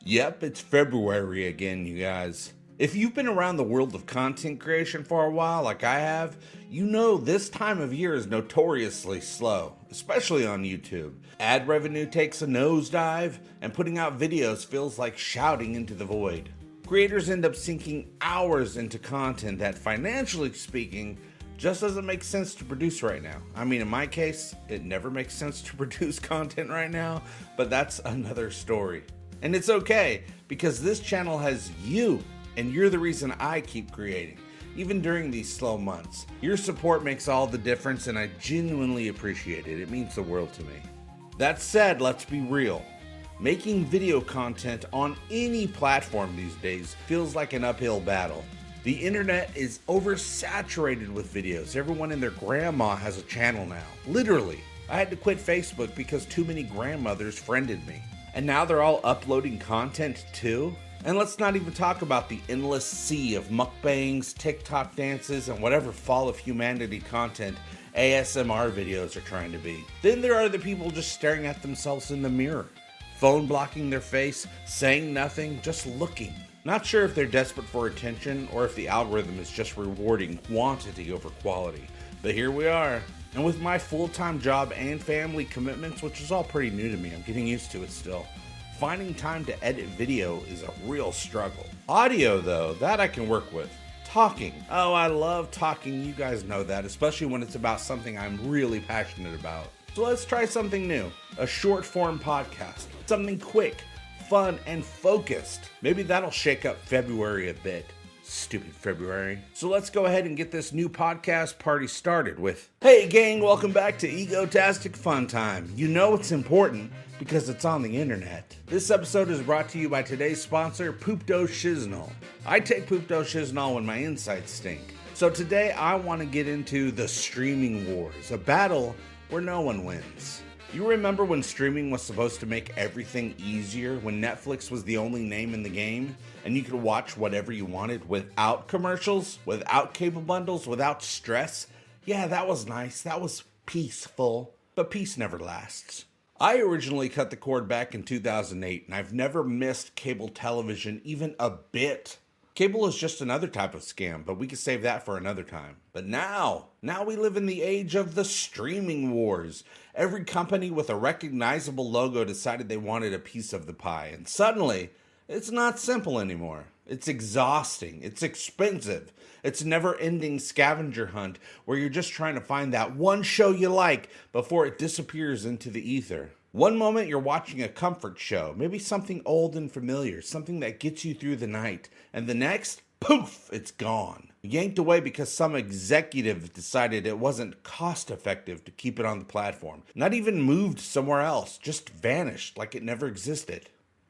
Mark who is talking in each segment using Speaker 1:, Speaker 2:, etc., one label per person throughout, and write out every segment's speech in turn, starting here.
Speaker 1: Yep, it's February again, you guys. If you've been around the world of content creation for a while, like I have, you know this time of year is notoriously slow, especially on YouTube. Ad revenue takes a nosedive, and putting out videos feels like shouting into the void. Creators end up sinking hours into content that, financially speaking, just doesn't make sense to produce right now. I mean, in my case, it never makes sense to produce content right now, but that's another story. And it's okay, because this channel has you, and you're the reason I keep creating, even during these slow months. Your support makes all the difference, and I genuinely appreciate it. It means the world to me. That said, let's be real. Making video content on any platform these days feels like an uphill battle. The internet is oversaturated with videos. Everyone and their grandma has a channel now. Literally. I had to quit Facebook because too many grandmothers friended me. And now they're all uploading content too? And let's not even talk about the endless sea of mukbangs, TikTok dances, and whatever fall of humanity content ASMR videos are trying to be. Then there are the people just staring at themselves in the mirror, phone blocking their face, saying nothing, just looking. Not sure if they're desperate for attention or if the algorithm is just rewarding quantity over quality. But here we are. And with my full-time job and family commitments, which is all pretty new to me, I'm getting used to it still, finding time to edit video is a real struggle. Audio though, that I can work with. Talking. Oh, I love talking, you guys know that, especially when it's about something I'm really passionate about. So let's try something new. A short form podcast. Something quick, fun, and focused. Maybe that'll shake up February a bit. Stupid February. So let's go ahead and get this new podcast party started with, hey gang, welcome back to Egotastic FunTime. You know it's important because it's on the internet. This episode is brought to you by today's sponsor, Poopto Shiznol. I take Poopto Shiznol when my insides stink. So today I want to get into the streaming wars, a battle where no one wins. You remember when streaming was supposed to make everything easier, when Netflix was the only name in the game, and you could watch whatever you wanted without commercials, without cable bundles, without stress? Yeah, that was nice, that was peaceful, but peace never lasts. I originally cut the cord back in 2008, and I've never missed cable television even a bit. Cable is just another type of scam, but we can save that for another time. But now we live in the age of the streaming wars. Every company with a recognizable logo decided they wanted a piece of the pie, and suddenly, it's not simple anymore. It's exhausting, it's expensive, it's a never-ending scavenger hunt where you're just trying to find that one show you like before it disappears into the ether. One moment you're watching a comfort show, maybe something old and familiar, something that gets you through the night, and the next, poof, it's gone. Yanked away because some executive decided it wasn't cost effective to keep it on the platform. Not even moved somewhere else, just vanished like it never existed.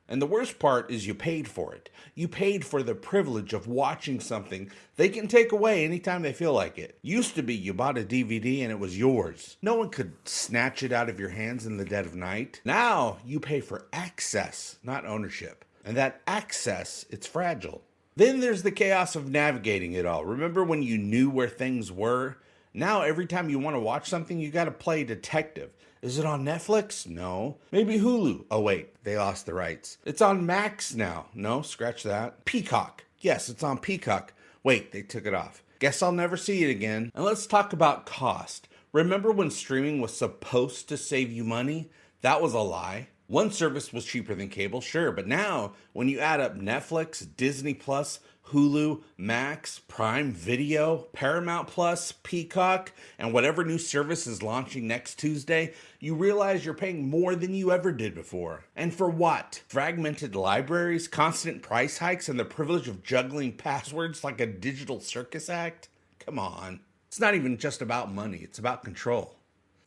Speaker 1: And the worst part is you paid for it. You paid for the privilege of watching something they can take away anytime they feel like it. Used to be you bought a DVD and it was yours. No one could snatch it out of your hands in the dead of night. Now you pay for access, not ownership. And that access, it's fragile. Then there's the chaos of navigating it all. Remember when you knew where things were? Now every time you want to watch something, you gotta play detective. Is it on Netflix? No. Maybe Hulu. Oh wait, they lost the rights. It's on Max now. No, scratch that. Peacock. Yes, it's on Peacock. Wait, they took it off. Guess I'll never see it again. And let's talk about cost. Remember when streaming was supposed to save you money? That was a lie. One service was cheaper than cable, sure, but now when you add up Netflix, Disney Plus, Hulu, Max, Prime Video, Paramount Plus, Peacock, and whatever new service is launching next Tuesday, you realize you're paying more than you ever did before. And for what? Fragmented libraries, constant price hikes, and the privilege of juggling passwords like a digital circus act? Come on. It's not even just about money, it's about control.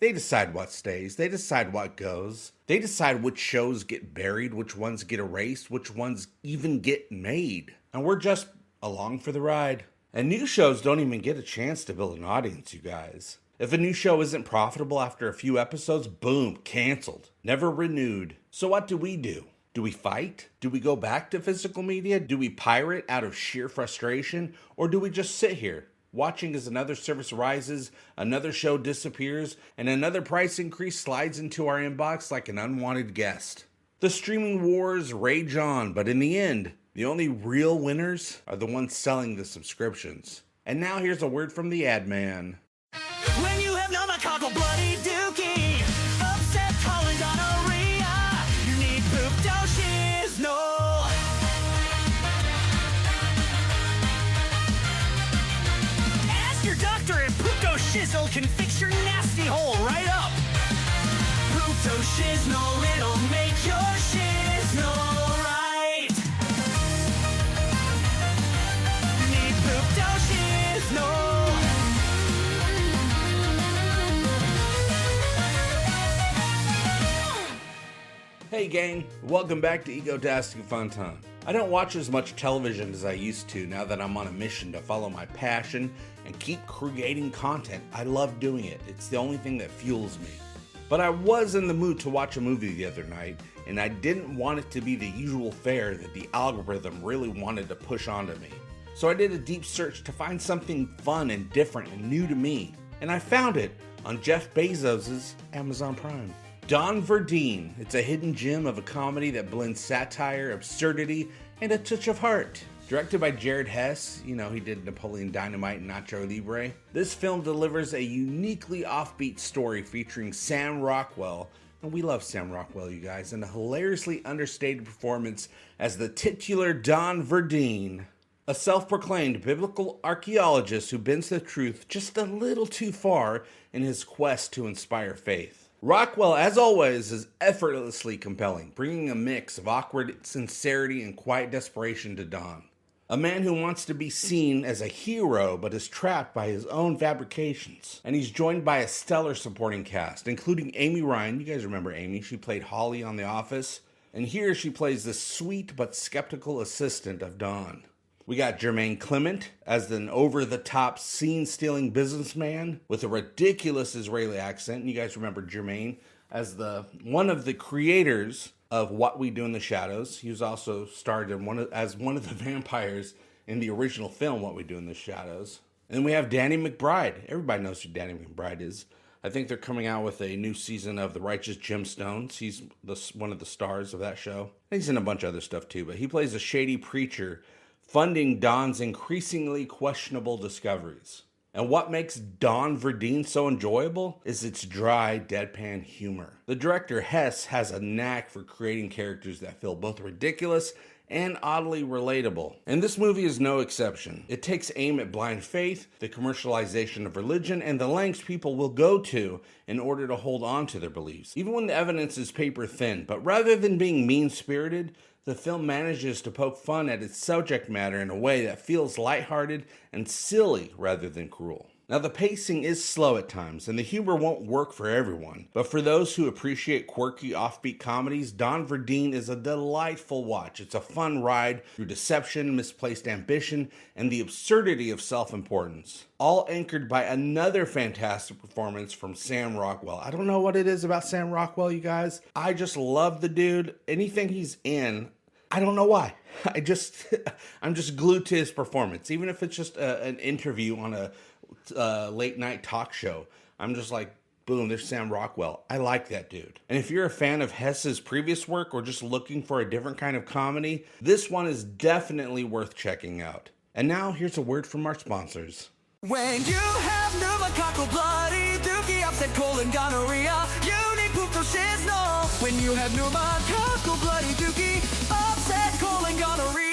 Speaker 1: They decide what stays, they decide what goes. They decide which shows get buried, which ones get erased, which ones even get made. And we're just along for the ride. And new shows don't even get a chance to build an audience, you guys. If a new show isn't profitable after a few episodes, boom, canceled. Never renewed. So what do? Do we fight? Do we go back to physical media? Do we pirate out of sheer frustration? Or do we just sit here, watching as another service rises, another show disappears, and another price increase slides into our inbox like an unwanted guest? The streaming wars rage on, but in the end, the only real winners are the ones selling the subscriptions. And now here's a word from the ad man.
Speaker 2: When you have pneumococcal bloody dookie, upset colon gonorrhea, you need Poopto Shiznol. Ask your doctor if Poopto Shiznol can fix your nasty hole right up. Poopto Shiznol, it'll make your shiznol right. You need Poopto Shiznol.
Speaker 1: Hey gang, welcome back to Egotastic FunTime. I don't watch as much television as I used to now that I'm on a mission to follow my passion and keep creating content. I love doing it. It's the only thing that fuels me. But I was in the mood to watch a movie the other night, and I didn't want it to be the usual fare that the algorithm really wanted to push onto me. So I did a deep search to find something fun and different and new to me, and I found it on Jeff Bezos' Amazon Prime. Don Verdean. It's a hidden gem of a comedy that blends satire, absurdity, and a touch of heart. Directed by Jared Hess, he did Napoleon Dynamite and Nacho Libre. This film delivers a uniquely offbeat story featuring Sam Rockwell, and we love Sam Rockwell, you guys, and a hilariously understated performance as the titular Don Verdean, a self-proclaimed biblical archaeologist who bends the truth just a little too far in his quest to inspire faith. Rockwell, as always, is effortlessly compelling, bringing a mix of awkward sincerity and quiet desperation to Don. A man who wants to be seen as a hero but is trapped by his own fabrications. And he's joined by a stellar supporting cast, including Amy Ryan. You guys remember Amy, she played Holly on The Office. And here she plays the sweet but skeptical assistant of Don. We got Jermaine Clement as an over-the-top scene-stealing businessman with a ridiculous Israeli accent. And you guys remember Jermaine as one of the creators of What We Do in the Shadows. He was also starred in as one of the vampires in the original film What We Do in the Shadows. And then we have Danny McBride. Everybody knows who Danny McBride is. I think they're coming out with a new season of The Righteous Gemstones. He's one of the stars of that show. He's in a bunch of other stuff too, but he plays a shady preacher funding Don's increasingly questionable discoveries. And what makes Don Verdean so enjoyable is its dry, deadpan humor. The director Hess has a knack for creating characters that feel both ridiculous and oddly relatable. And this movie is no exception. It takes aim at blind faith, the commercialization of religion, and the lengths people will go to in order to hold on to their beliefs, even when the evidence is paper thin. But rather than being mean-spirited, the film manages to poke fun at its subject matter in a way that feels lighthearted and silly rather than cruel. Now, the pacing is slow at times, and the humor won't work for everyone. But for those who appreciate quirky, offbeat comedies, Don Verdean is a delightful watch. It's a fun ride through deception, misplaced ambition, and the absurdity of self-importance. All anchored by another fantastic performance from Sam Rockwell. I don't know what it is about Sam Rockwell, you guys. I just love the dude. Anything he's in, I don't know why. I'm just glued to his performance. Even if it's just an interview on a late night talk show, I'm just like, boom, there's Sam Rockwell. I like that dude. And if you're a fan of Hess's previous work or just looking for a different kind of comedy, this one is definitely worth checking out. And now here's a word from our sponsors.
Speaker 2: When you have pneumococcal bloody dookie, upset colon gonorrhea, you need Poopto Shiznol. When you have pneumococcal bloody dookie, upset colon gonorrhea.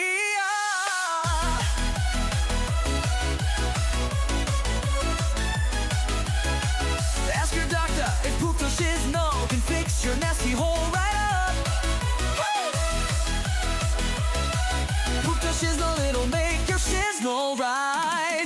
Speaker 2: Ask your doctor if Poopto Shiznol can fix your nasty hole right up. Poopto Shiznol, it'll make your shiznol right.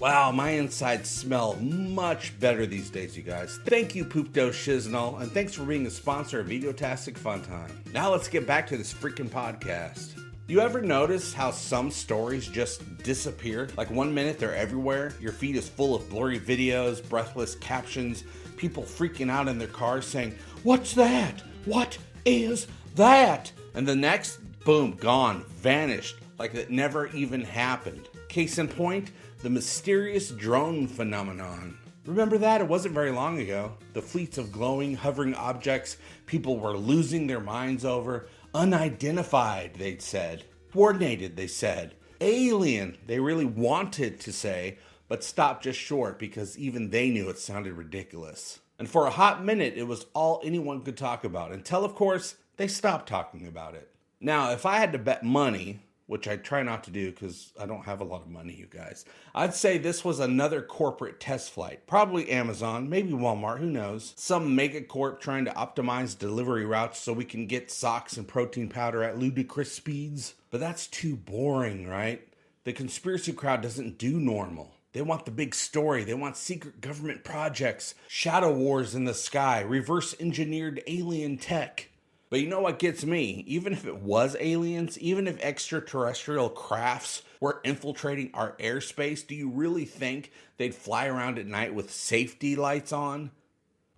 Speaker 1: Wow, my insides smell much better these days, you guys. Thank you, Poopto Shiznol, and thanks for being a sponsor of Egotastic FunTime. Now let's get back to this freaking podcast. You ever notice how some stories just disappear? Like 1 minute they're everywhere, your feed is full of blurry videos, breathless captions, people freaking out in their cars saying, "What's that? What is that?" And the next, boom, gone, vanished. like it never even happened. Case in point, the mysterious drone phenomenon. Remember that? It wasn't very long ago. The fleets of glowing, hovering objects people were losing their minds over. Unidentified, they'd said. Coordinated, they said. Alien, they really wanted to say, but stopped just short because even they knew it sounded ridiculous. And for a hot minute, it was all anyone could talk about, until, of course, they stopped talking about it. Now, if I had to bet money, which I try not to do because I don't have a lot of money, you guys, I'd say this was another corporate test flight. Probably Amazon, maybe Walmart, who knows. Some megacorp trying to optimize delivery routes so we can get socks and protein powder at ludicrous speeds. But that's too boring, right? The conspiracy crowd doesn't do normal. They want the big story. They want secret government projects, shadow wars in the sky, reverse engineered alien tech. But you know what gets me? Even if it was aliens, even if extraterrestrial crafts were infiltrating our airspace, do you really think they'd fly around at night with safety lights on?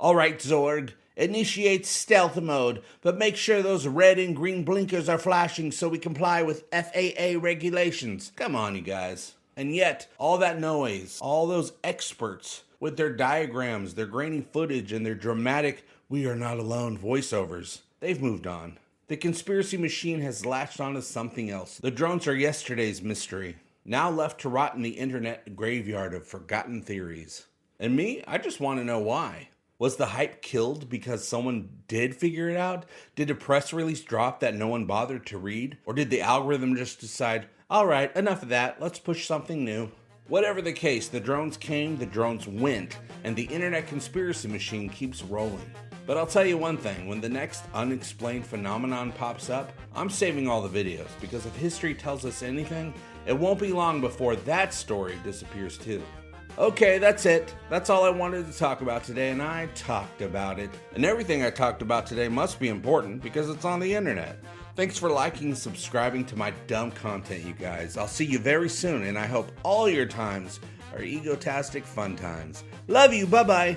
Speaker 1: All right, Zorg, initiate stealth mode, but make sure those red and green blinkers are flashing so we comply with FAA regulations. Come on, you guys. And yet, all that noise, all those experts with their diagrams, their grainy footage, and their dramatic "we are not alone" voiceovers, they've moved on. The conspiracy machine has latched onto something else. The drones are yesterday's mystery, now left to rot in the internet graveyard of forgotten theories. And me, I just want to know why. Was the hype killed because someone did figure it out? Did a press release drop that no one bothered to read? Or did the algorithm just decide, all right, enough of that, let's push something new? Whatever the case, the drones came, the drones went, and the internet conspiracy machine keeps rolling. But I'll tell you one thing, when the next unexplained phenomenon pops up, I'm saving all the videos, because if history tells us anything, it won't be long before that story disappears too. Okay, that's it. That's all I wanted to talk about today, and I talked about it. And everything I talked about today must be important because it's on the internet. Thanks for liking and subscribing to my dumb content, you guys. I'll see you very soon, and I hope all your times are egotastic fun times. Love you, bye-bye.